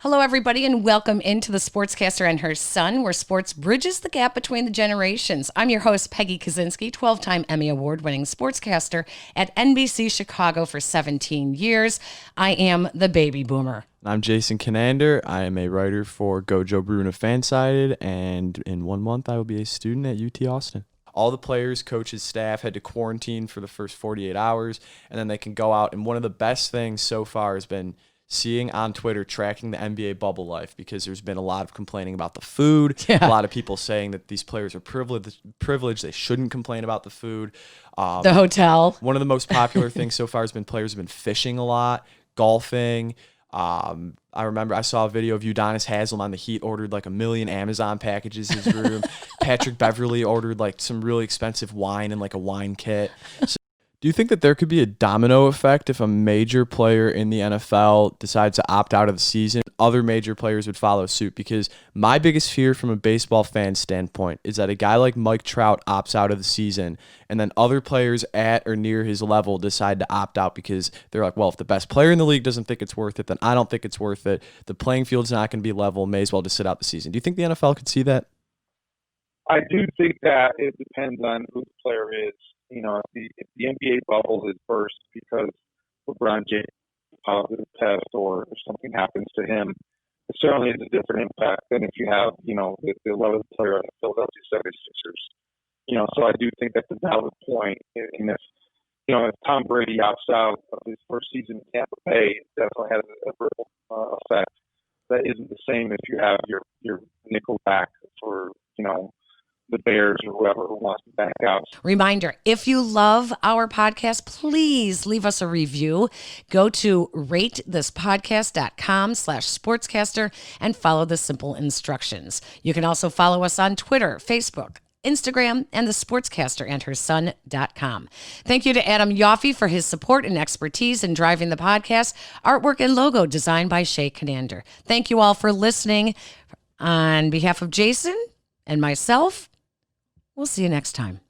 Hello, everybody, and welcome into the Sportscaster and Her Son, where sports bridges the gap between the generations. I'm your host, Peggy Kaczynski, 12-time Emmy Award-winning sportscaster at NBC Chicago for 17 years. I am the baby boomer. I'm Jason Conander. I am a writer for Go Joe Bruno Fansided, and in 1 month I will be a student at UT Austin. All the players, coaches, staff had to quarantine for the first 48 hours, and then they can go out. And one of the best things so far has been seeing on Twitter, tracking the NBA bubble life, because there's been a lot of complaining about the food. Yeah. A lot of people saying that these players are privileged. They shouldn't complain about the food. The hotel. One of the most popular things so far has been players have been fishing a lot, golfing. I remember I saw a video of Udonis Haslem on the Heat ordered like 1 million Amazon packages in his room. Patrick Beverley ordered like some really expensive wine and like a wine kit. So, do you think that there could be a domino effect if a major player in the NFL decides to opt out of the season? Other major players would follow suit, because my biggest fear from a baseball fan standpoint is that a guy like Mike Trout opts out of the season and then other players at or near his level decide to opt out because they're like, well, if the best player in the league doesn't think it's worth it, then I don't think it's worth it. The playing field's not going to be level. May as well just sit out the season. Do you think the NFL could see that? I do think that it depends on who the player is. You know, if the NBA bubble is burst because LeBron James is a positive test or if something happens to him, it certainly is a different impact than if you have, you know, the 11th player of the Philadelphia 76ers. You know, so I do think that's a valid point. And if Tom Brady opts out of his first season in Tampa Bay, it definitely has a ripple effect. That isn't the same if you have your nickel back for, you know, the Bears or whoever who wants to back out. Reminder, if you love our podcast, please leave us a review. Go to ratethispodcast.com/sportscaster and follow the simple instructions. You can also follow us on Twitter, Facebook, Instagram, and the Sportscaster and Her Son.com. Thank you to Adam Yaffe for his support and expertise in driving the podcast. Artwork and logo designed by Shay Conander. Thank you all for listening. On behalf of Jason and myself, we'll see you next time.